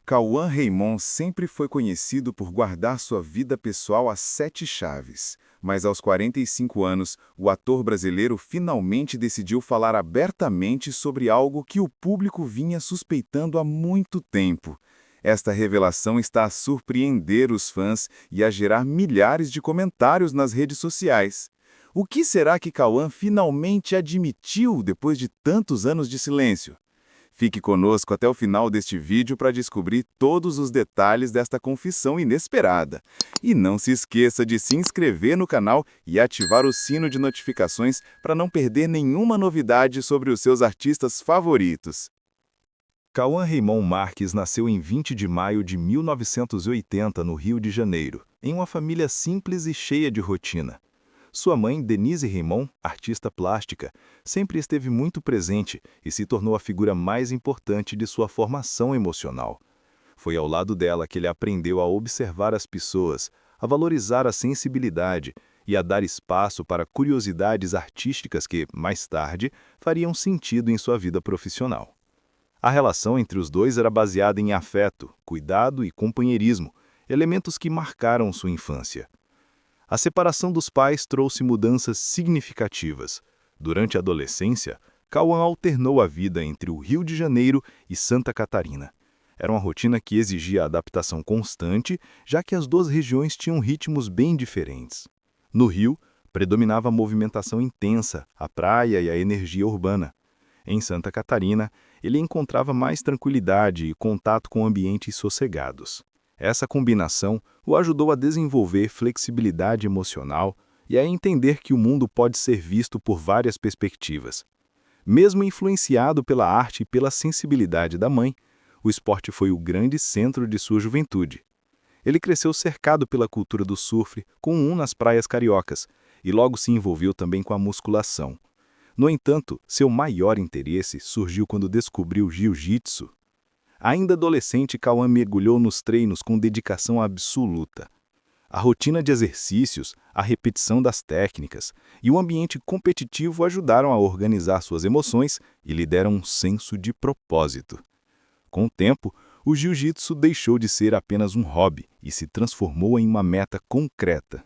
Cauã Raymond sempre foi conhecido por guardar sua vida pessoal às 7 chaves, mas aos 45 anos, o ator brasileiro finalmente decidiu falar abertamente sobre algo que o público vinha suspeitando há muito tempo. Esta revelação está a surpreender os fãs e a gerar milhares de comentários nas redes sociais. O que será que Cauã finalmente admitiu depois de tantos anos de silêncio? Fique conosco até o final deste vídeo para descobrir todos os detalhes desta confissão inesperada. E não se esqueça de se inscrever no canal e ativar o sino de notificações para não perder nenhuma novidade sobre os seus artistas favoritos. Cauã Raymond Marques nasceu em 20 de maio de 1980, no Rio de Janeiro, em uma família simples e cheia de rotina. Sua mãe, Denise Raymond, artista plástica, sempre esteve muito presente e se tornou a figura mais importante de sua formação emocional. Foi ao lado dela que ele aprendeu a observar as pessoas, a valorizar a sensibilidade e a dar espaço para curiosidades artísticas que, mais tarde, fariam sentido em sua vida profissional. A relação entre os dois era baseada em afeto, cuidado e companheirismo, elementos que marcaram sua infância. A separação dos pais trouxe mudanças significativas. Durante a adolescência, Cauã alternou a vida entre o Rio de Janeiro e Santa Catarina. Era uma rotina que exigia adaptação constante, já que as duas regiões tinham ritmos bem diferentes. No Rio, predominava a movimentação intensa, a praia e a energia urbana. Em Santa Catarina, ele encontrava mais tranquilidade e contato com ambientes sossegados. Essa combinação o ajudou a desenvolver flexibilidade emocional e a entender que o mundo pode ser visto por várias perspectivas. Mesmo influenciado pela arte e pela sensibilidade da mãe, o esporte foi o grande centro de sua juventude. Ele cresceu cercado pela cultura do surf, com nas praias cariocas, e logo se envolveu também com a musculação. No entanto, seu maior interesse surgiu quando descobriu jiu-jitsu. Ainda adolescente, Cauã mergulhou nos treinos com dedicação absoluta. A rotina de exercícios, a repetição das técnicas e o ambiente competitivo ajudaram a organizar suas emoções e lhe deram um senso de propósito. Com o tempo, o jiu-jitsu deixou de ser apenas um hobby e se transformou em uma meta concreta.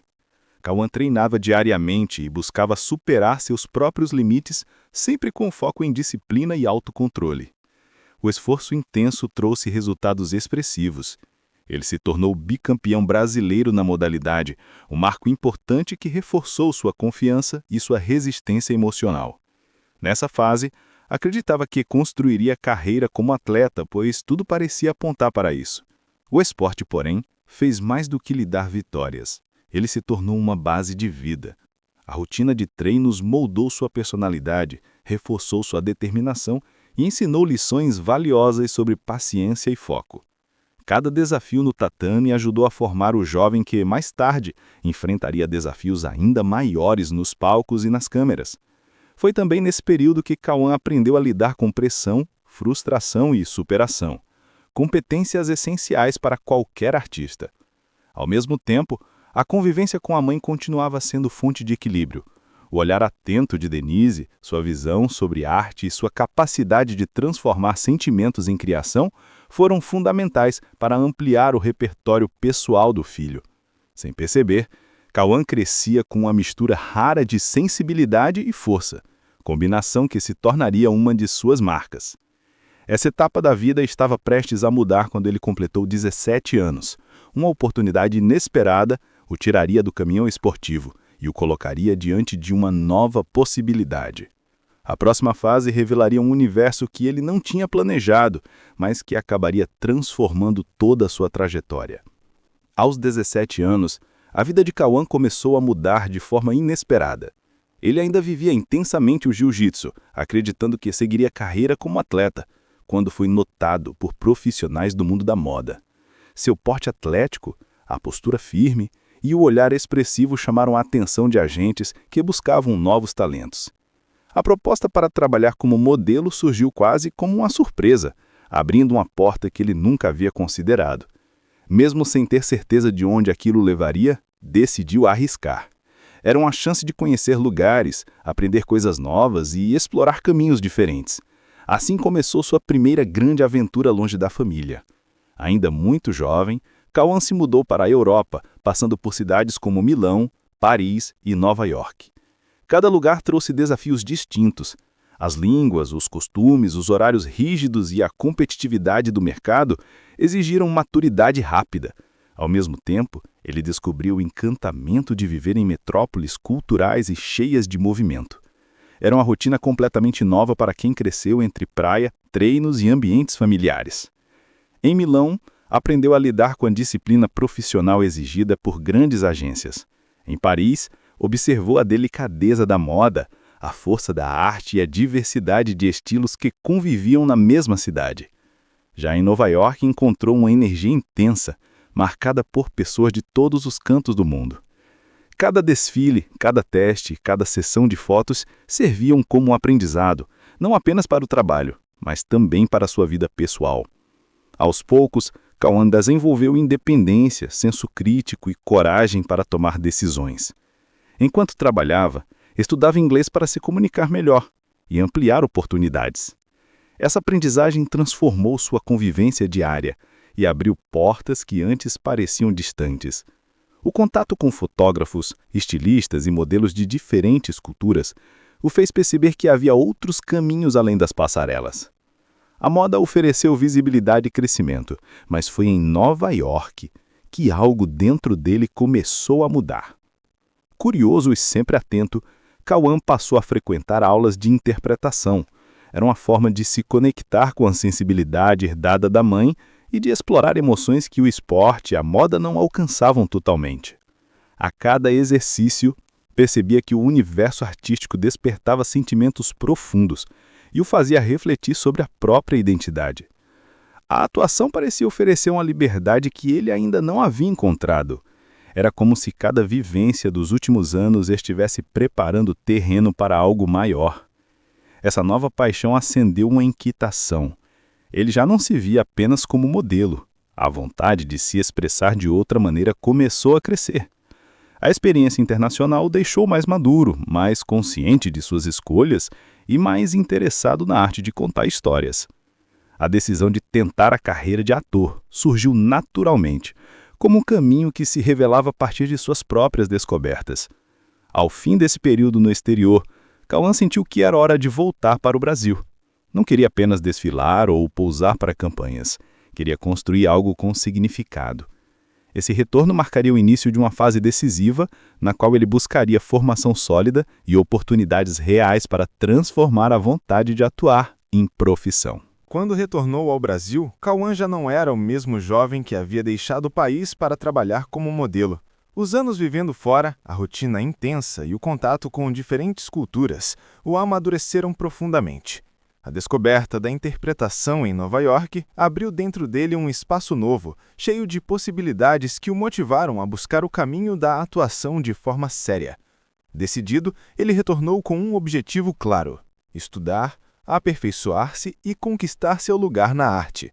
Cauã treinava diariamente e buscava superar seus próprios limites, sempre com foco em disciplina e autocontrole. O esforço intenso trouxe resultados expressivos. Ele se tornou bicampeão brasileiro na modalidade, um marco importante que reforçou sua confiança e sua resistência emocional. Nessa fase, acreditava que construiria carreira como atleta, pois tudo parecia apontar para isso. O esporte, porém, fez mais do que lhe dar vitórias. Ele se tornou uma base de vida. A rotina de treinos moldou sua personalidade, reforçou sua determinação e ensinou lições valiosas sobre paciência e foco. Cada desafio no tatame ajudou a formar o jovem que, mais tarde, enfrentaria desafios ainda maiores nos palcos e nas câmeras. Foi também nesse período que Cauã aprendeu a lidar com pressão, frustração e superação, competências essenciais para qualquer artista. Ao mesmo tempo, a convivência com a mãe continuava sendo fonte de equilíbrio. O olhar atento de Denise, sua visão sobre arte e sua capacidade de transformar sentimentos em criação foram fundamentais para ampliar o repertório pessoal do filho. Sem perceber, Cauã crescia com uma mistura rara de sensibilidade e força, combinação que se tornaria uma de suas marcas. Essa etapa da vida estava prestes a mudar quando ele completou 17 anos. Uma oportunidade inesperada o tiraria do caminhão esportivo e o colocaria diante de uma nova possibilidade. A próxima fase revelaria um universo que ele não tinha planejado, mas que acabaria transformando toda a sua trajetória. Aos 17 anos, a vida de Cauã começou a mudar de forma inesperada. Ele ainda vivia intensamente o jiu-jitsu, acreditando que seguiria carreira como atleta, quando foi notado por profissionais do mundo da moda. Seu porte atlético, a postura firme e o olhar expressivo chamaram a atenção de agentes que buscavam novos talentos. A proposta para trabalhar como modelo surgiu quase como uma surpresa, abrindo uma porta que ele nunca havia considerado. Mesmo sem ter certeza de onde aquilo levaria, decidiu arriscar. Era uma chance de conhecer lugares, aprender coisas novas e explorar caminhos diferentes. Assim começou sua primeira grande aventura longe da família. Ainda muito jovem, Cauã se mudou para a Europa, passando por cidades como Milão, Paris e Nova York. Cada lugar trouxe desafios distintos. As línguas, os costumes, os horários rígidos e a competitividade do mercado exigiram maturidade rápida. Ao mesmo tempo, ele descobriu o encantamento de viver em metrópoles culturais e cheias de movimento. Era uma rotina completamente nova para quem cresceu entre praia, treinos e ambientes familiares. Em Milão, aprendeu a lidar com a disciplina profissional exigida por grandes agências. Em Paris, observou a delicadeza da moda, a força da arte e a diversidade de estilos que conviviam na mesma cidade. Já em Nova York, encontrou uma energia intensa, marcada por pessoas de todos os cantos do mundo. Cada desfile, cada teste, cada sessão de fotos serviam como um aprendizado, não apenas para o trabalho, mas também para a sua vida pessoal. Aos poucos, Cauã desenvolveu independência, senso crítico e coragem para tomar decisões. Enquanto trabalhava, estudava inglês para se comunicar melhor e ampliar oportunidades. Essa aprendizagem transformou sua convivência diária e abriu portas que antes pareciam distantes. O contato com fotógrafos, estilistas e modelos de diferentes culturas o fez perceber que havia outros caminhos além das passarelas. A moda ofereceu visibilidade e crescimento, mas foi em Nova York que algo dentro dele começou a mudar. Curioso e sempre atento, Cauã passou a frequentar aulas de interpretação. Era uma forma de se conectar com a sensibilidade herdada da mãe e de explorar emoções que o esporte e a moda não alcançavam totalmente. A cada exercício, percebia que o universo artístico despertava sentimentos profundos e o fazia refletir sobre a própria identidade. A atuação parecia oferecer uma liberdade que ele ainda não havia encontrado. Era como se cada vivência dos últimos anos estivesse preparando o terreno para algo maior. Essa nova paixão acendeu uma inquietação. Ele já não se via apenas como modelo. A vontade de se expressar de outra maneira começou a crescer. A experiência internacional o deixou mais maduro, mais consciente de suas escolhas e mais interessado na arte de contar histórias. A decisão de tentar a carreira de ator surgiu naturalmente, como um caminho que se revelava a partir de suas próprias descobertas. Ao fim desse período no exterior, Cauã sentiu que era hora de voltar para o Brasil. Não queria apenas desfilar ou pousar para campanhas. Queria construir algo com significado. Esse retorno marcaria o início de uma fase decisiva, na qual ele buscaria formação sólida e oportunidades reais para transformar a vontade de atuar em profissão. Quando retornou ao Brasil, Cauã já não era o mesmo jovem que havia deixado o país para trabalhar como modelo. Os anos vivendo fora, a rotina intensa e o contato com diferentes culturas o amadureceram profundamente. A descoberta da interpretação em Nova York abriu dentro dele um espaço novo, cheio de possibilidades que o motivaram a buscar o caminho da atuação de forma séria. Decidido, ele retornou com um objetivo claro: estudar, aperfeiçoar-se e conquistar seu lugar na arte.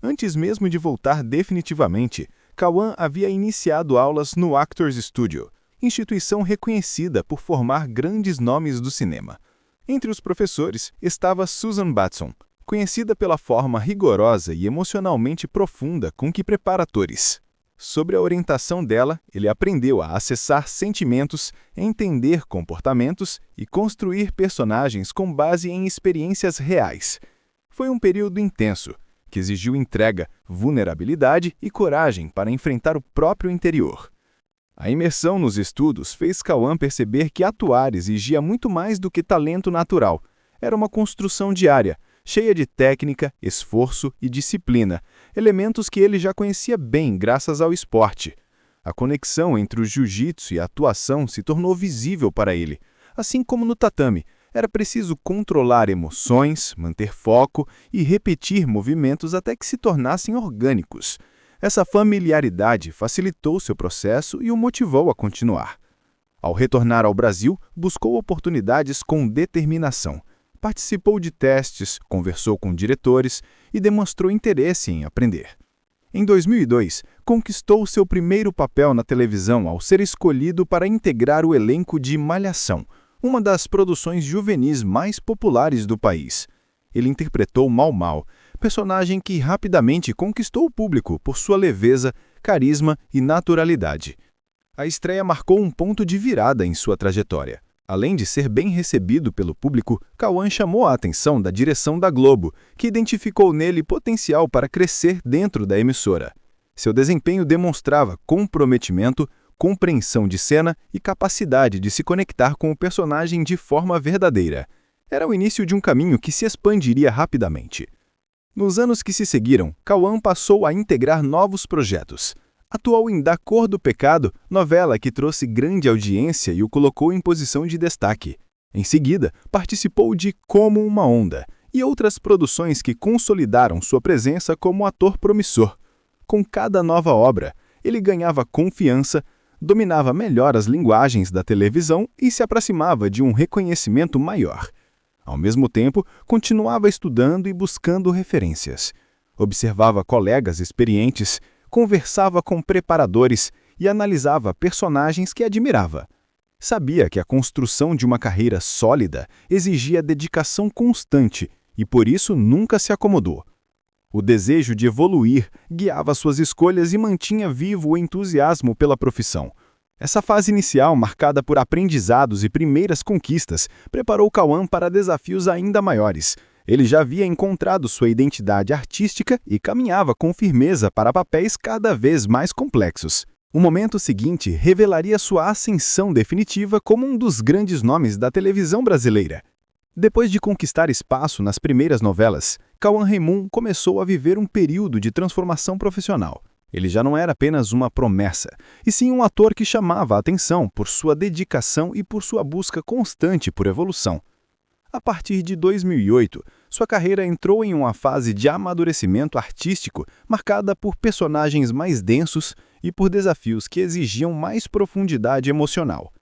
Antes mesmo de voltar definitivamente, Cauã havia iniciado aulas no Actors Studio, instituição reconhecida por formar grandes nomes do cinema. Entre os professores estava Susan Batson, conhecida pela forma rigorosa e emocionalmente profunda com que prepara atores. Sob a orientação dela, ele aprendeu a acessar sentimentos, entender comportamentos e construir personagens com base em experiências reais. Foi um período intenso, que exigiu entrega, vulnerabilidade e coragem para enfrentar o próprio interior. A imersão nos estudos fez Cauã perceber que atuar exigia muito mais do que talento natural. Era uma construção diária, cheia de técnica, esforço e disciplina, elementos que ele já conhecia bem graças ao esporte. A conexão entre o jiu-jitsu e a atuação se tornou visível para ele. Assim como no tatame, era preciso controlar emoções, manter foco e repetir movimentos até que se tornassem orgânicos. Essa familiaridade facilitou seu processo e o motivou a continuar. Ao retornar ao Brasil, buscou oportunidades com determinação. Participou de testes, conversou com diretores e demonstrou interesse em aprender. Em 2002, conquistou seu primeiro papel na televisão ao ser escolhido para integrar o elenco de Malhação, uma das produções juvenis mais populares do país. Ele interpretou Mau Mau, personagem que rapidamente conquistou o público por sua leveza, carisma e naturalidade. A estreia marcou um ponto de virada em sua trajetória. Além de ser bem recebido pelo público, Cauã chamou a atenção da direção da Globo, que identificou nele potencial para crescer dentro da emissora. Seu desempenho demonstrava comprometimento, compreensão de cena e capacidade de se conectar com o personagem de forma verdadeira. Era o início de um caminho que se expandiria rapidamente. Nos anos que se seguiram, Cauã passou a integrar novos projetos. Atuou em Da Cor do Pecado, novela que trouxe grande audiência e o colocou em posição de destaque. Em seguida, participou de Como uma Onda e outras produções que consolidaram sua presença como ator promissor. Com cada nova obra, ele ganhava confiança, dominava melhor as linguagens da televisão e se aproximava de um reconhecimento maior. Ao mesmo tempo, continuava estudando e buscando referências. Observava colegas experientes, conversava com preparadores e analisava personagens que admirava. Sabia que a construção de uma carreira sólida exigia dedicação constante e por isso nunca se acomodou. O desejo de evoluir guiava suas escolhas e mantinha vivo o entusiasmo pela profissão. Essa fase inicial, marcada por aprendizados e primeiras conquistas, preparou Cauã para desafios ainda maiores. Ele já havia encontrado sua identidade artística e caminhava com firmeza para papéis cada vez mais complexos. O momento seguinte revelaria sua ascensão definitiva como um dos grandes nomes da televisão brasileira. Depois de conquistar espaço nas primeiras novelas, Cauã Raymond começou a viver um período de transformação profissional. Ele já não era apenas uma promessa, e sim um ator que chamava a atenção por sua dedicação e por sua busca constante por evolução. A partir de 2008, sua carreira entrou em uma fase de amadurecimento artístico marcada por personagens mais densos e por desafios que exigiam mais profundidade emocional.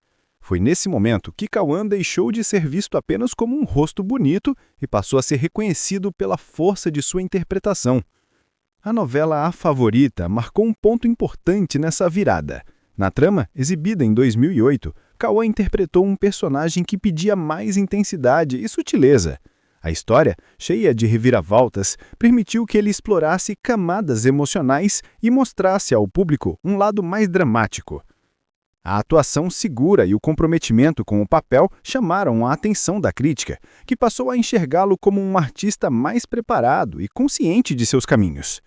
Foi nesse momento que Cauã deixou de ser visto apenas como um rosto bonito e passou a ser reconhecido pela força de sua interpretação. A novela A Favorita marcou um ponto importante nessa virada. Na trama, exibida em 2008, Cauã interpretou um personagem que pedia mais intensidade e sutileza. A história, cheia de reviravoltas, permitiu que ele explorasse camadas emocionais e mostrasse ao público um lado mais dramático. A atuação segura e o comprometimento com o papel chamaram a atenção da crítica, que passou a enxergá-lo como um artista mais preparado e consciente de seus caminhos.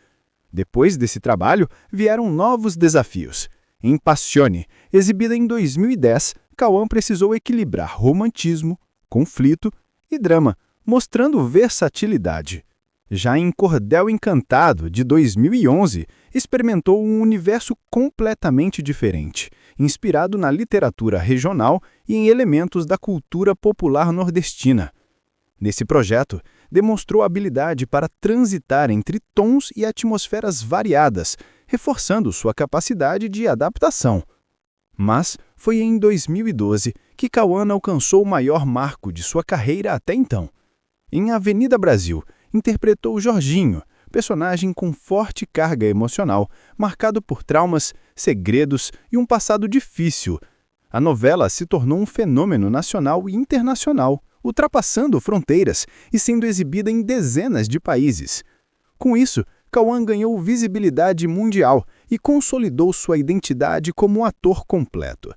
Depois desse trabalho, vieram novos desafios. Em Passione, exibida em 2010, Cauã precisou equilibrar romantismo, conflito e drama, mostrando versatilidade. Já em Cordel Encantado, de 2011, experimentou um universo completamente diferente, inspirado na literatura regional e em elementos da cultura popular nordestina. Nesse projeto, demonstrou habilidade para transitar entre tons e atmosferas variadas, reforçando sua capacidade de adaptação. Mas foi em 2012 que Cauã alcançou o maior marco de sua carreira até então. Em Avenida Brasil, interpretou Jorginho, personagem com forte carga emocional, marcado por traumas, segredos e um passado difícil. A novela se tornou um fenômeno nacional e internacional, ultrapassando fronteiras e sendo exibida em dezenas de países. Com isso, Cauã ganhou visibilidade mundial e consolidou sua identidade como um ator completo.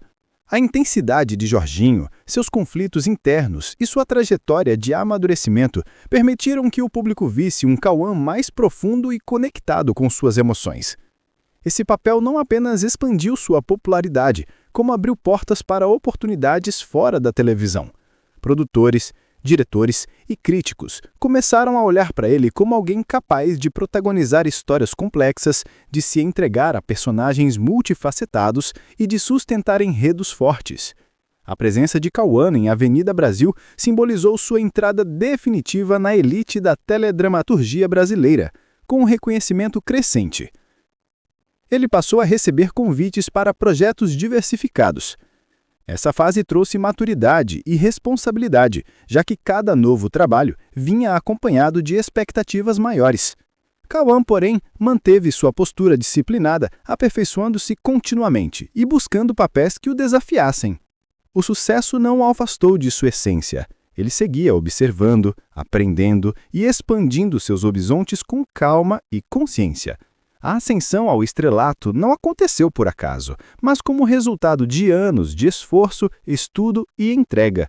A intensidade de Jorginho, seus conflitos internos e sua trajetória de amadurecimento permitiram que o público visse um Cauã mais profundo e conectado com suas emoções. Esse papel não apenas expandiu sua popularidade, como abriu portas para oportunidades fora da televisão. Produtores, diretores e críticos começaram a olhar para ele como alguém capaz de protagonizar histórias complexas, de se entregar a personagens multifacetados e de sustentar enredos fortes. A presença de Cauã em Avenida Brasil simbolizou sua entrada definitiva na elite da teledramaturgia brasileira, com um reconhecimento crescente. Ele passou a receber convites para projetos diversificados. Essa fase trouxe maturidade e responsabilidade, já que cada novo trabalho vinha acompanhado de expectativas maiores. Cauã, porém, manteve sua postura disciplinada, aperfeiçoando-se continuamente e buscando papéis que o desafiassem. O sucesso não o afastou de sua essência. Ele seguia observando, aprendendo e expandindo seus horizontes com calma e consciência. A ascensão ao estrelato não aconteceu por acaso, mas como resultado de anos de esforço, estudo e entrega.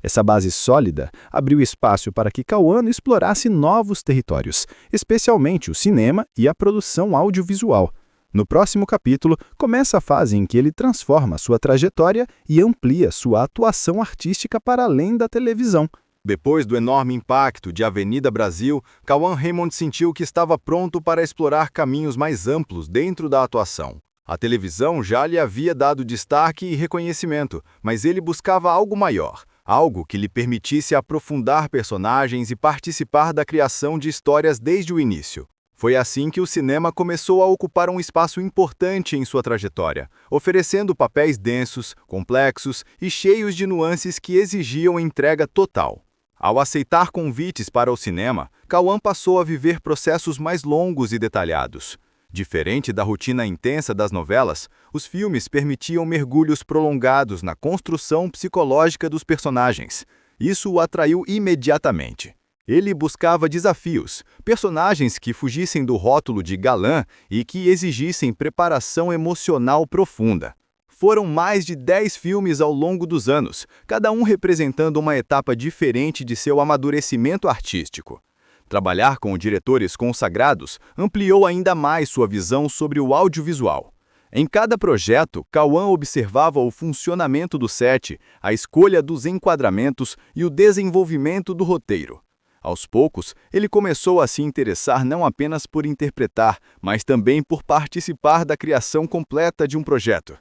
Essa base sólida abriu espaço para que Cauã explorasse novos territórios, especialmente o cinema e a produção audiovisual. No próximo capítulo, começa a fase em que ele transforma sua trajetória e amplia sua atuação artística para além da televisão. Depois do enorme impacto de Avenida Brasil, Cauã Raymond sentiu que estava pronto para explorar caminhos mais amplos dentro da atuação. A televisão já lhe havia dado destaque e reconhecimento, mas ele buscava algo maior, algo que lhe permitisse aprofundar personagens e participar da criação de histórias desde o início. Foi assim que o cinema começou a ocupar um espaço importante em sua trajetória, oferecendo papéis densos, complexos e cheios de nuances que exigiam entrega total. Ao aceitar convites para o cinema, Cauã passou a viver processos mais longos e detalhados. Diferente da rotina intensa das novelas, os filmes permitiam mergulhos prolongados na construção psicológica dos personagens. Isso o atraiu imediatamente. Ele buscava desafios, personagens que fugissem do rótulo de galã e que exigissem preparação emocional profunda. Foram mais de 10 filmes ao longo dos anos, cada um representando uma etapa diferente de seu amadurecimento artístico. Trabalhar com diretores consagrados ampliou ainda mais sua visão sobre o audiovisual. Em cada projeto, Cauã observava o funcionamento do set, a escolha dos enquadramentos e o desenvolvimento do roteiro. Aos poucos, ele começou a se interessar não apenas por interpretar, mas também por participar da criação completa de um projeto.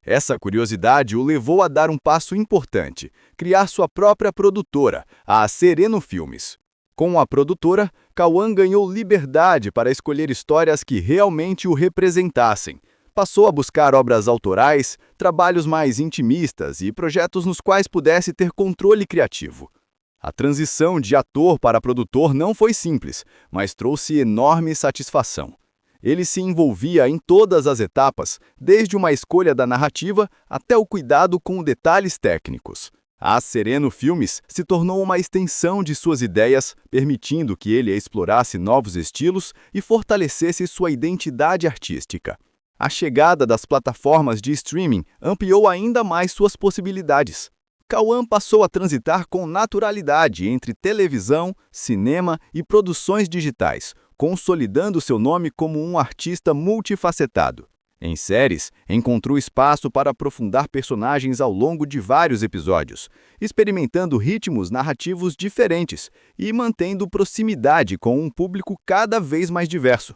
Essa curiosidade o levou a dar um passo importante, criar sua própria produtora, a Sereno Filmes. Com a produtora, Cauã ganhou liberdade para escolher histórias que realmente o representassem. Passou a buscar obras autorais, trabalhos mais intimistas e projetos nos quais pudesse ter controle criativo. A transição de ator para produtor não foi simples, mas trouxe enorme satisfação. Ele se envolvia em todas as etapas, desde uma escolha da narrativa até o cuidado com detalhes técnicos. A Sereno Filmes se tornou uma extensão de suas ideias, permitindo que ele explorasse novos estilos e fortalecesse sua identidade artística. A chegada das plataformas de streaming ampliou ainda mais suas possibilidades. Cauã passou a transitar com naturalidade entre televisão, cinema e produções digitais, consolidando seu nome como um artista multifacetado. Em séries, encontrou espaço para aprofundar personagens ao longo de vários episódios, experimentando ritmos narrativos diferentes e mantendo proximidade com um público cada vez mais diverso.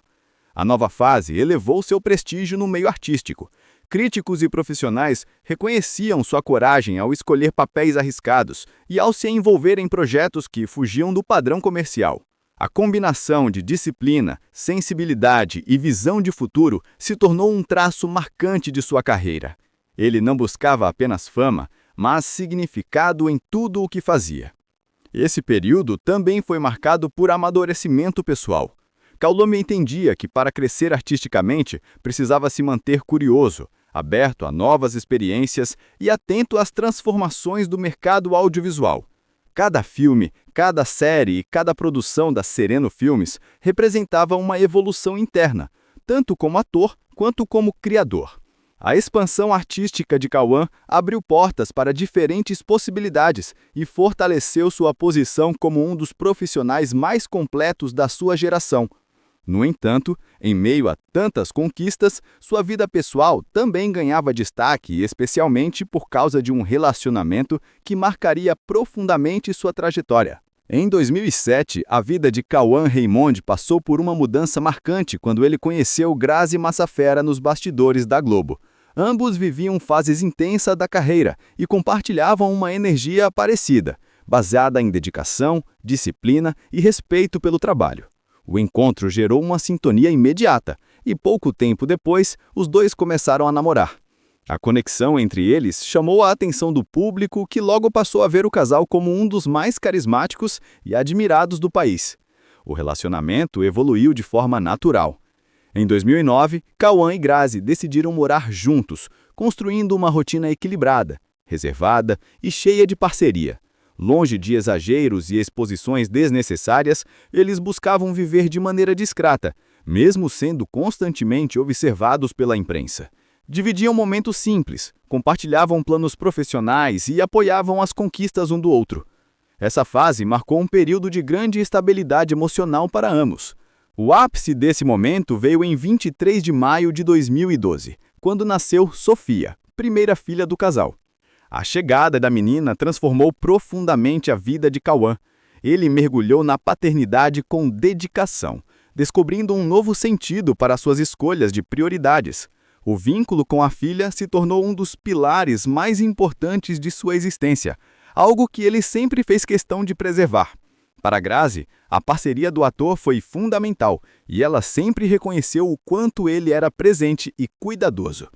A nova fase elevou seu prestígio no meio artístico. Críticos e profissionais reconheciam sua coragem ao escolher papéis arriscados e ao se envolver em projetos que fugiam do padrão comercial. A combinação de disciplina, sensibilidade e visão de futuro se tornou um traço marcante de sua carreira. Ele não buscava apenas fama, mas significado em tudo o que fazia. Esse período também foi marcado por amadurecimento pessoal. Cauã entendia que para crescer artisticamente precisava se manter curioso, aberto a novas experiências e atento às transformações do mercado audiovisual. Cada filme, cada série e cada produção da Sereno Filmes representava uma evolução interna, tanto como ator quanto como criador. A expansão artística de Cauã abriu portas para diferentes possibilidades e fortaleceu sua posição como um dos profissionais mais completos da sua geração. No entanto, em meio a tantas conquistas, sua vida pessoal também ganhava destaque, especialmente por causa de um relacionamento que marcaria profundamente sua trajetória. Em 2007, a vida de Cauã Raymond passou por uma mudança marcante quando ele conheceu Grazi Massafera nos bastidores da Globo. Ambos viviam fases intensas da carreira e compartilhavam uma energia parecida, baseada em dedicação, disciplina e respeito pelo trabalho. O encontro gerou uma sintonia imediata e, pouco tempo depois, os dois começaram a namorar. A conexão entre eles chamou a atenção do público, que logo passou a ver o casal como um dos mais carismáticos e admirados do país. O relacionamento evoluiu de forma natural. Em 2009, Cauã e Grazi decidiram morar juntos, construindo uma rotina equilibrada, reservada e cheia de parceria. Longe de exageros e exposições desnecessárias, eles buscavam viver de maneira discreta, mesmo sendo constantemente observados pela imprensa. Dividiam momentos simples, compartilhavam planos profissionais e apoiavam as conquistas um do outro. Essa fase marcou um período de grande estabilidade emocional para ambos. O ápice desse momento veio em 23 de maio de 2012, quando nasceu Sofia, primeira filha do casal. A chegada da menina transformou profundamente a vida de Cauã. Ele mergulhou na paternidade com dedicação, descobrindo um novo sentido para suas escolhas de prioridades. O vínculo com a filha se tornou um dos pilares mais importantes de sua existência, algo que ele sempre fez questão de preservar. Para Grazi, a parceria do ator foi fundamental e ela sempre reconheceu o quanto ele era presente e cuidadoso.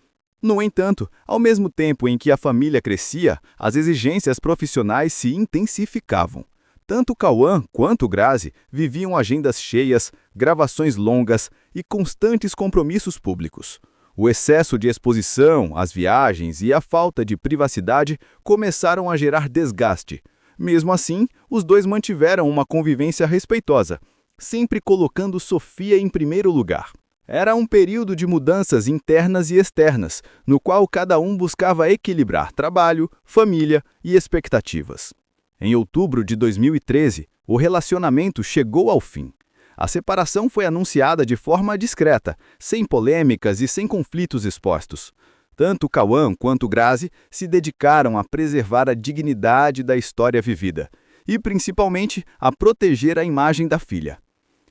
No entanto, ao mesmo tempo em que a família crescia, as exigências profissionais se intensificavam. Tanto Cauã quanto Grazi viviam agendas cheias, gravações longas e constantes compromissos públicos. O excesso de exposição, as viagens e a falta de privacidade começaram a gerar desgaste. Mesmo assim, os dois mantiveram uma convivência respeitosa, sempre colocando Sofia em primeiro lugar. Era um período de mudanças internas e externas, no qual cada um buscava equilibrar trabalho, família e expectativas. Em outubro de 2013, o relacionamento chegou ao fim. A separação foi anunciada de forma discreta, sem polêmicas e sem conflitos expostos. Tanto Cauã quanto Grazi se dedicaram a preservar a dignidade da história vivida e, principalmente, a proteger a imagem da filha.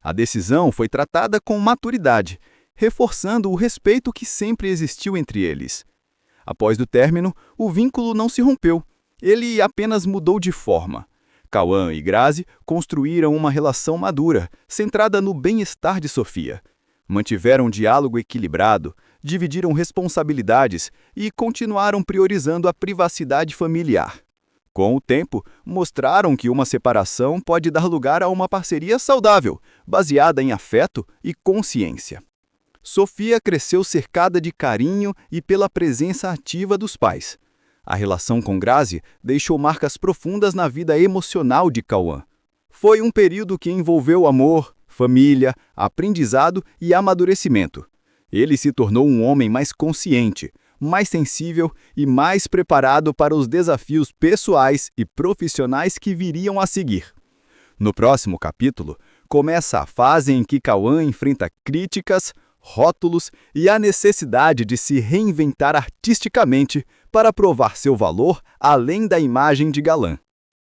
A decisão foi tratada com maturidade, reforçando o respeito que sempre existiu entre eles. Após o término, o vínculo não se rompeu, ele apenas mudou de forma. Cauã e Grazi construíram uma relação madura, centrada no bem-estar de Sofia. Mantiveram um diálogo equilibrado, dividiram responsabilidades e continuaram priorizando a privacidade familiar. Com o tempo, mostraram que uma separação pode dar lugar a uma parceria saudável, baseada em afeto e consciência. Sofia cresceu cercada de carinho e pela presença ativa dos pais. A relação com Grazi deixou marcas profundas na vida emocional de Cauã. Foi um período que envolveu amor, família, aprendizado e amadurecimento. Ele se tornou um homem mais consciente, mais sensível e mais preparado para os desafios pessoais e profissionais que viriam a seguir. No próximo capítulo, começa a fase em que Cauã enfrenta críticas, rótulos e a necessidade de se reinventar artisticamente para provar seu valor além da imagem de galã.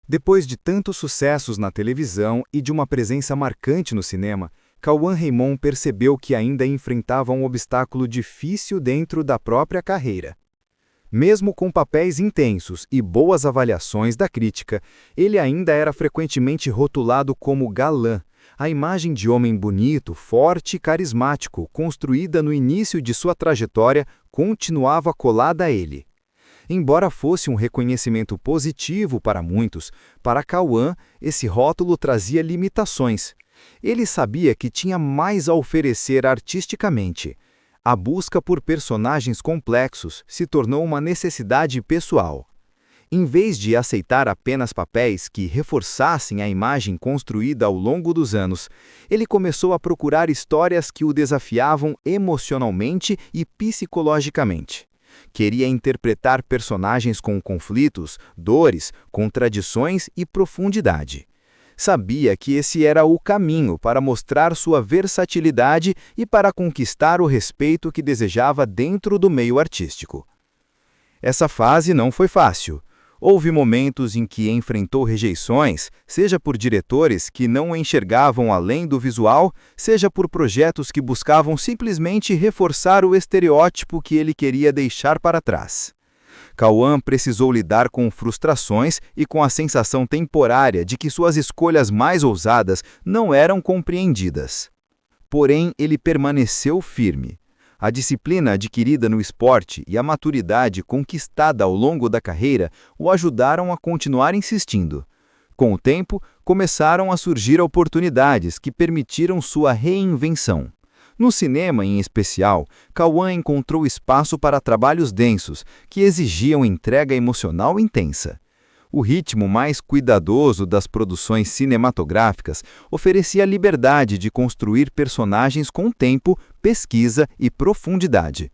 Depois de tantos sucessos na televisão e de uma presença marcante no cinema, Cauã Raymond percebeu que ainda enfrentava um obstáculo difícil dentro da própria carreira. Mesmo com papéis intensos e boas avaliações da crítica, ele ainda era frequentemente rotulado como galã, a imagem de homem bonito, forte e carismático, construída no início de sua trajetória, continuava colada a ele. Embora fosse um reconhecimento positivo para muitos, para Cauã, esse rótulo trazia limitações. Ele sabia que tinha mais a oferecer artisticamente. A busca por personagens complexos se tornou uma necessidade pessoal. Em vez de aceitar apenas papéis que reforçassem a imagem construída ao longo dos anos, ele começou a procurar histórias que o desafiavam emocionalmente e psicologicamente. Queria interpretar personagens com conflitos, dores, contradições e profundidade. Sabia que esse era o caminho para mostrar sua versatilidade e para conquistar o respeito que desejava dentro do meio artístico. Essa fase não foi fácil. Houve momentos em que enfrentou rejeições, seja por diretores que não o enxergavam além do visual, seja por projetos que buscavam simplesmente reforçar o estereótipo que ele queria deixar para trás. Cauã precisou lidar com frustrações e com a sensação temporária de que suas escolhas mais ousadas não eram compreendidas. Porém, ele permaneceu firme. A disciplina adquirida no esporte e a maturidade conquistada ao longo da carreira o ajudaram a continuar insistindo. Com o tempo, começaram a surgir oportunidades que permitiram sua reinvenção. No cinema, em especial, Cauã encontrou espaço para trabalhos densos, que exigiam entrega emocional intensa. O ritmo mais cuidadoso das produções cinematográficas oferecia a liberdade de construir personagens com tempo, pesquisa e profundidade.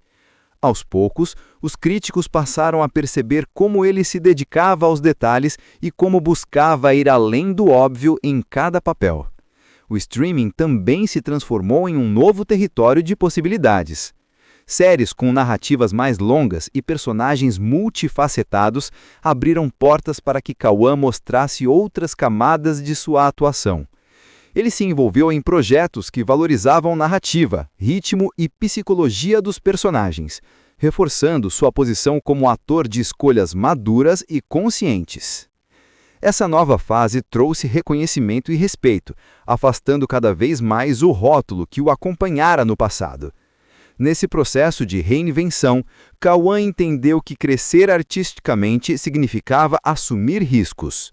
Aos poucos, os críticos passaram a perceber como ele se dedicava aos detalhes e como buscava ir além do óbvio em cada papel. O streaming também se transformou em um novo território de possibilidades. Séries com narrativas mais longas e personagens multifacetados abriram portas para que Cauã mostrasse outras camadas de sua atuação. Ele se envolveu em projetos que valorizavam narrativa, ritmo e psicologia dos personagens, reforçando sua posição como ator de escolhas maduras e conscientes. Essa nova fase trouxe reconhecimento e respeito, afastando cada vez mais o rótulo que o acompanhara no passado. Nesse processo de reinvenção, Cauã entendeu que crescer artisticamente significava assumir riscos.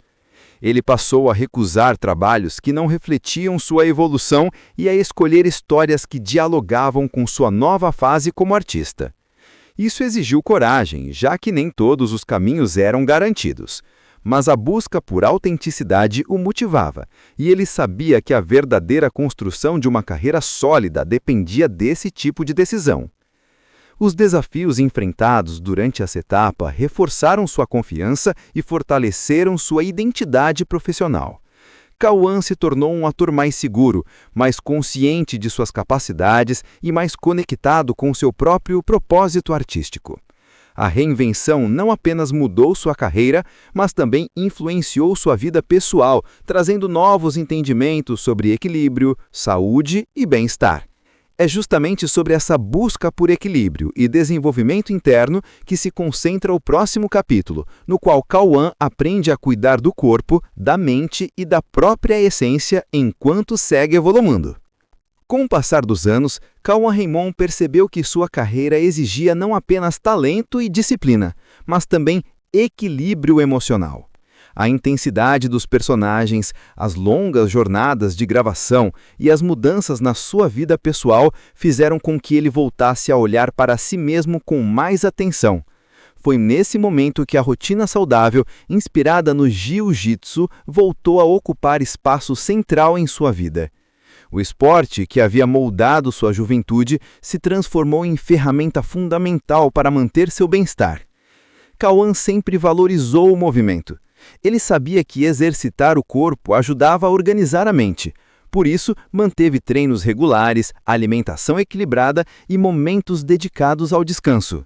Ele passou a recusar trabalhos que não refletiam sua evolução e a escolher histórias que dialogavam com sua nova fase como artista. Isso exigiu coragem, já que nem todos os caminhos eram garantidos. Mas a busca por autenticidade o motivava, e ele sabia que a verdadeira construção de uma carreira sólida dependia desse tipo de decisão. Os desafios enfrentados durante essa etapa reforçaram sua confiança e fortaleceram sua identidade profissional. Cauã se tornou um ator mais seguro, mais consciente de suas capacidades e mais conectado com seu próprio propósito artístico. A reinvenção não apenas mudou sua carreira, mas também influenciou sua vida pessoal, trazendo novos entendimentos sobre equilíbrio, saúde e bem-estar. É justamente sobre essa busca por equilíbrio e desenvolvimento interno que se concentra o próximo capítulo, no qual Cauã aprende a cuidar do corpo, da mente e da própria essência enquanto segue evoluindo. Com o passar dos anos, Cauã Raymond percebeu que sua carreira exigia não apenas talento e disciplina, mas também equilíbrio emocional. A intensidade dos personagens, as longas jornadas de gravação e as mudanças na sua vida pessoal fizeram com que ele voltasse a olhar para si mesmo com mais atenção. Foi nesse momento que a rotina saudável, inspirada no jiu-jitsu, voltou a ocupar espaço central em sua vida. O esporte, que havia moldado sua juventude, se transformou em ferramenta fundamental para manter seu bem-estar. Cauã sempre valorizou o movimento. Ele sabia que exercitar o corpo ajudava a organizar a mente. Por isso, manteve treinos regulares, alimentação equilibrada e momentos dedicados ao descanso.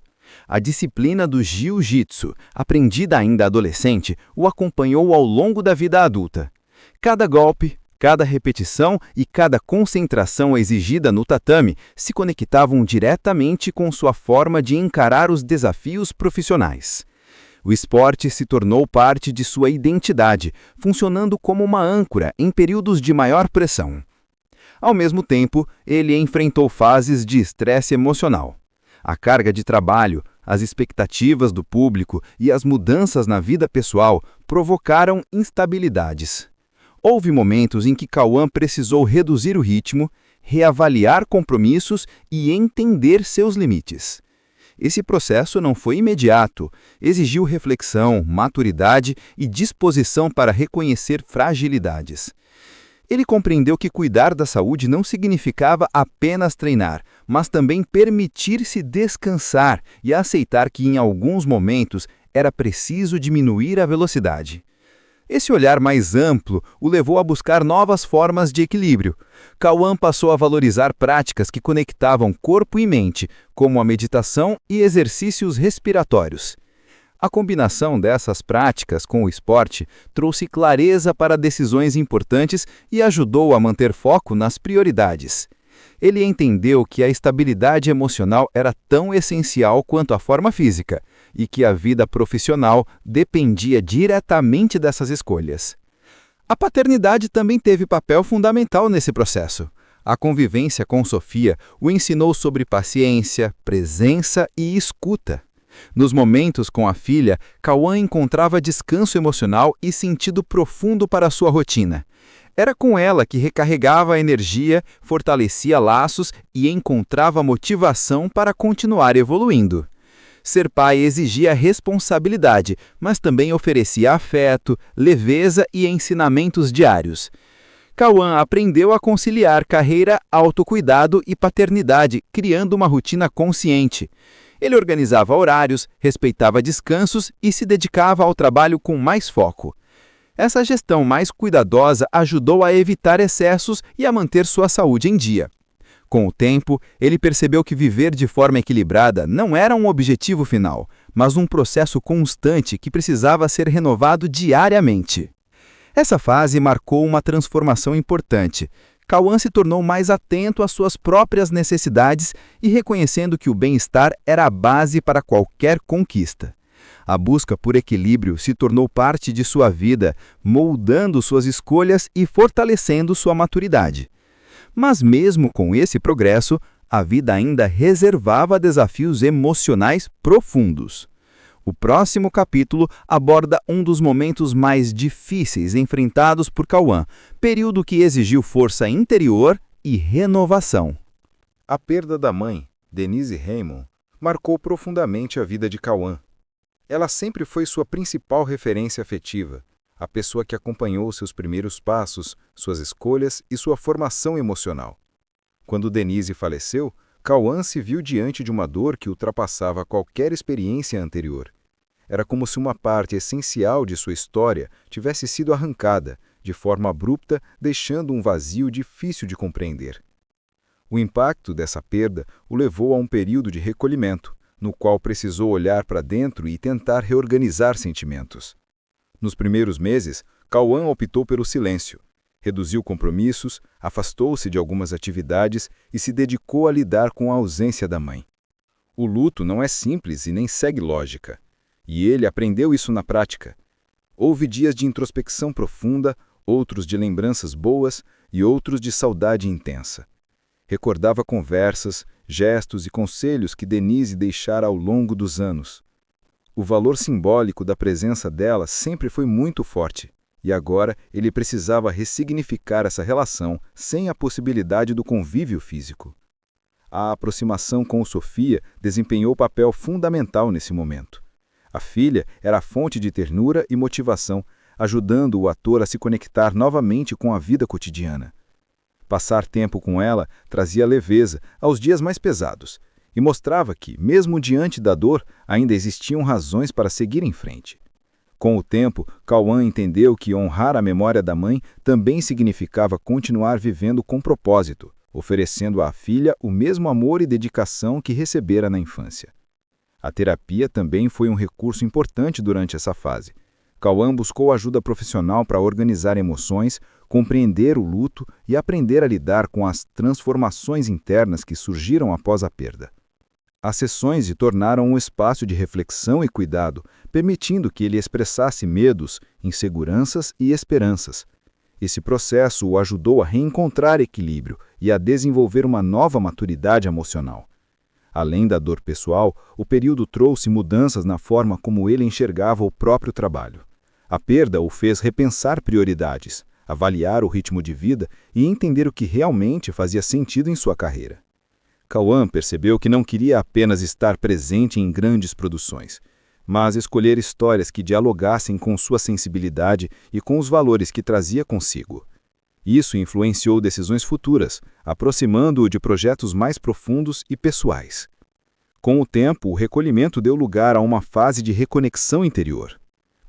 A disciplina do jiu-jitsu, aprendida ainda adolescente, o acompanhou ao longo da vida adulta. Cada golpe, cada repetição e cada concentração exigida no tatame se conectavam diretamente com sua forma de encarar os desafios profissionais. O esporte se tornou parte de sua identidade, funcionando como uma âncora em períodos de maior pressão. Ao mesmo tempo, ele enfrentou fases de estresse emocional. A carga de trabalho, as expectativas do público e as mudanças na vida pessoal provocaram instabilidades. Houve momentos em que Cauã precisou reduzir o ritmo, reavaliar compromissos e entender seus limites. Esse processo não foi imediato, exigiu reflexão, maturidade e disposição para reconhecer fragilidades. Ele compreendeu que cuidar da saúde não significava apenas treinar, mas também permitir-se descansar e aceitar que em alguns momentos era preciso diminuir a velocidade. Esse olhar mais amplo o levou a buscar novas formas de equilíbrio. Cauã passou a valorizar práticas que conectavam corpo e mente, como a meditação e exercícios respiratórios. A combinação dessas práticas com o esporte trouxe clareza para decisões importantes e ajudou a manter foco nas prioridades. Ele entendeu que a estabilidade emocional era tão essencial quanto a forma física e que a vida profissional dependia diretamente dessas escolhas. A paternidade também teve papel fundamental nesse processo. A convivência com Sofia o ensinou sobre paciência, presença e escuta. Nos momentos com a filha, Cauã encontrava descanso emocional e sentido profundo para sua rotina. Era com ela que recarregava a energia, fortalecia laços e encontrava motivação para continuar evoluindo. Ser pai exigia responsabilidade, mas também oferecia afeto, leveza e ensinamentos diários. Cauã aprendeu a conciliar carreira, autocuidado e paternidade, criando uma rotina consciente. Ele organizava horários, respeitava descansos e se dedicava ao trabalho com mais foco. Essa gestão mais cuidadosa ajudou a evitar excessos e a manter sua saúde em dia. Com o tempo, ele percebeu que viver de forma equilibrada não era um objetivo final, mas um processo constante que precisava ser renovado diariamente. Essa fase marcou uma transformação importante. Cauã se tornou mais atento às suas próprias necessidades e reconhecendo que o bem-estar era a base para qualquer conquista. A busca por equilíbrio se tornou parte de sua vida, moldando suas escolhas e fortalecendo sua maturidade. Mas mesmo com esse progresso, a vida ainda reservava desafios emocionais profundos. O próximo capítulo aborda um dos momentos mais difíceis enfrentados por Cauã, período que exigiu força interior e renovação. A perda da mãe, Denise Raymond, marcou profundamente a vida de Cauã. Ela sempre foi sua principal referência afetiva, a pessoa que acompanhou seus primeiros passos, suas escolhas e sua formação emocional. Quando Denise faleceu, Cauã se viu diante de uma dor que ultrapassava qualquer experiência anterior. Era como se uma parte essencial de sua história tivesse sido arrancada, de forma abrupta, deixando um vazio difícil de compreender. O impacto dessa perda o levou a um período de recolhimento, no qual precisou olhar para dentro e tentar reorganizar sentimentos. Nos primeiros meses, Cauã optou pelo silêncio, reduziu compromissos, afastou-se de algumas atividades e se dedicou a lidar com a ausência da mãe. O luto não é simples e nem segue lógica, e ele aprendeu isso na prática. Houve dias de introspecção profunda, outros de lembranças boas e outros de saudade intensa. Recordava conversas, gestos e conselhos que Denise deixara ao longo dos anos. O valor simbólico da presença dela sempre foi muito forte, e agora ele precisava ressignificar essa relação sem a possibilidade do convívio físico. A aproximação com Sofia desempenhou papel fundamental nesse momento. A filha era a fonte de ternura e motivação, ajudando o ator a se conectar novamente com a vida cotidiana. Passar tempo com ela trazia leveza aos dias mais pesados, e mostrava que, mesmo diante da dor, ainda existiam razões para seguir em frente. Com o tempo, Cauã entendeu que honrar a memória da mãe também significava continuar vivendo com propósito, oferecendo à filha o mesmo amor e dedicação que recebera na infância. A terapia também foi um recurso importante durante essa fase. Cauã buscou ajuda profissional para organizar emoções, compreender o luto e aprender a lidar com as transformações internas que surgiram após a perda. As sessões se tornaram um espaço de reflexão e cuidado, permitindo que ele expressasse medos, inseguranças e esperanças. Esse processo o ajudou a reencontrar equilíbrio e a desenvolver uma nova maturidade emocional. Além da dor pessoal, o período trouxe mudanças na forma como ele enxergava o próprio trabalho. A perda o fez repensar prioridades, avaliar o ritmo de vida e entender o que realmente fazia sentido em sua carreira. Cauã percebeu que não queria apenas estar presente em grandes produções, mas escolher histórias que dialogassem com sua sensibilidade e com os valores que trazia consigo. Isso influenciou decisões futuras, aproximando-o de projetos mais profundos e pessoais. Com o tempo, o recolhimento deu lugar a uma fase de reconexão interior.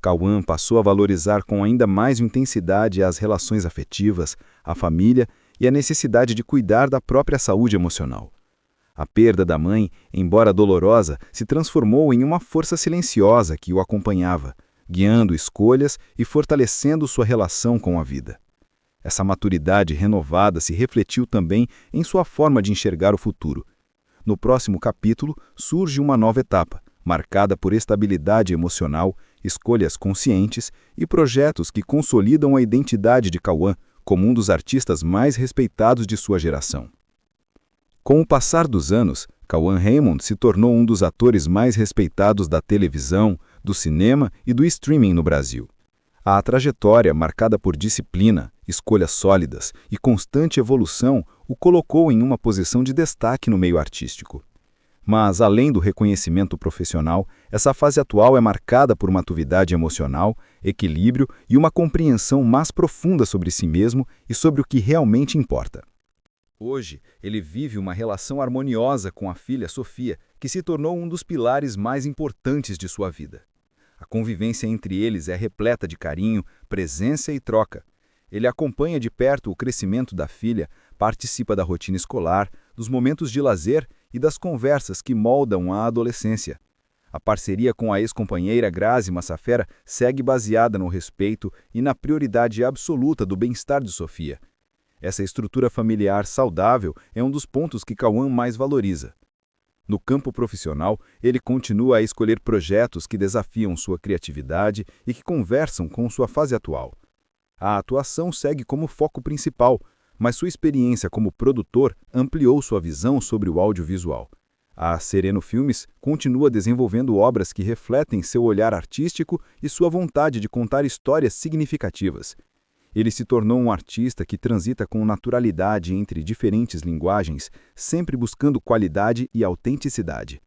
Cauã passou a valorizar com ainda mais intensidade as relações afetivas, a família e a necessidade de cuidar da própria saúde emocional. A perda da mãe, embora dolorosa, se transformou em uma força silenciosa que o acompanhava, guiando escolhas e fortalecendo sua relação com a vida. Essa maturidade renovada se refletiu também em sua forma de enxergar o futuro. No próximo capítulo, surge uma nova etapa, marcada por estabilidade emocional, escolhas conscientes e projetos que consolidam a identidade de Cauã como um dos artistas mais respeitados de sua geração. Com o passar dos anos, Cauã Raymond se tornou um dos atores mais respeitados da televisão, do cinema e do streaming no Brasil. A trajetória, marcada por disciplina, escolhas sólidas e constante evolução, o colocou em uma posição de destaque no meio artístico. Mas, além do reconhecimento profissional, essa fase atual é marcada por maturidade emocional, equilíbrio e uma compreensão mais profunda sobre si mesmo e sobre o que realmente importa. Hoje, ele vive uma relação harmoniosa com a filha Sofia, que se tornou um dos pilares mais importantes de sua vida. A convivência entre eles é repleta de carinho, presença e troca. Ele acompanha de perto o crescimento da filha, participa da rotina escolar, dos momentos de lazer e das conversas que moldam a adolescência. A parceria com a ex-companheira Grazi Massafera segue baseada no respeito e na prioridade absoluta do bem-estar de Sofia. Essa estrutura familiar saudável é um dos pontos que Cauã mais valoriza. No campo profissional, ele continua a escolher projetos que desafiam sua criatividade e que conversam com sua fase atual. A atuação segue como foco principal, mas sua experiência como produtor ampliou sua visão sobre o audiovisual. A Sereno Filmes continua desenvolvendo obras que refletem seu olhar artístico e sua vontade de contar histórias significativas. Ele se tornou um artista que transita com naturalidade entre diferentes linguagens, sempre buscando qualidade e autenticidade.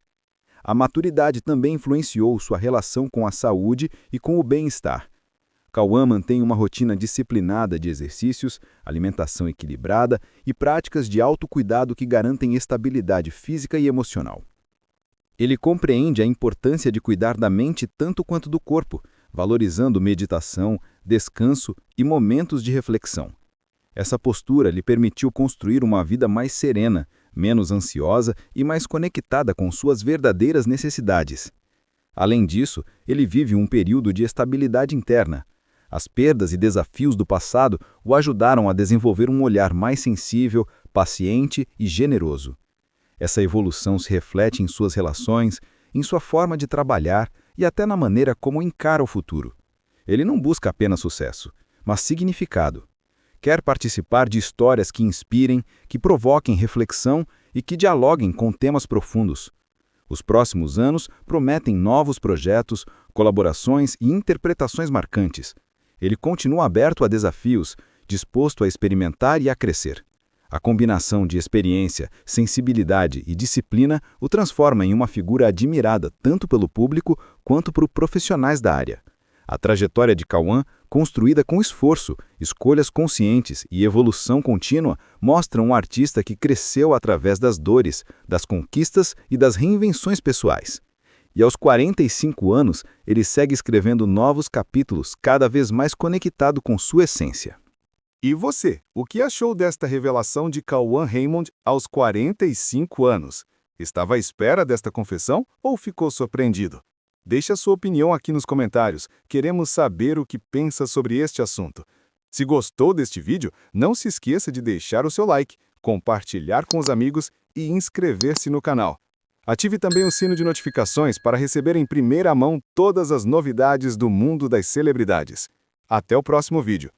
A maturidade também influenciou sua relação com a saúde e com o bem-estar. Cauã mantém uma rotina disciplinada de exercícios, alimentação equilibrada e práticas de autocuidado que garantem estabilidade física e emocional. Ele compreende a importância de cuidar da mente tanto quanto do corpo, valorizando meditação, descanso e momentos de reflexão. Essa postura lhe permitiu construir uma vida mais serena, menos ansiosa e mais conectada com suas verdadeiras necessidades. Além disso, ele vive um período de estabilidade interna. As perdas e desafios do passado o ajudaram a desenvolver um olhar mais sensível, paciente e generoso. Essa evolução se reflete em suas relações, em sua forma de trabalhar e até na maneira como encara o futuro. Ele não busca apenas sucesso, mas significado. Quer participar de histórias que inspirem, que provoquem reflexão e que dialoguem com temas profundos. Os próximos anos prometem novos projetos, colaborações e interpretações marcantes. Ele continua aberto a desafios, disposto a experimentar e a crescer. A combinação de experiência, sensibilidade e disciplina o transforma em uma figura admirada tanto pelo público quanto por profissionais da área. A trajetória de Cauã, construída com esforço, escolhas conscientes e evolução contínua, mostra um artista que cresceu através das dores, das conquistas e das reinvenções pessoais. E aos 45 anos, ele segue escrevendo novos capítulos, cada vez mais conectado com sua essência. E você, o que achou desta revelação de Cauã Raymond aos 45 anos? Estava à espera desta confissão ou ficou surpreendido? Deixe a sua opinião aqui nos comentários, queremos saber o que pensa sobre este assunto. Se gostou deste vídeo, não se esqueça de deixar o seu like, compartilhar com os amigos e inscrever-se no canal. Ative também o sino de notificações para receber em primeira mão todas as novidades do mundo das celebridades. Até o próximo vídeo.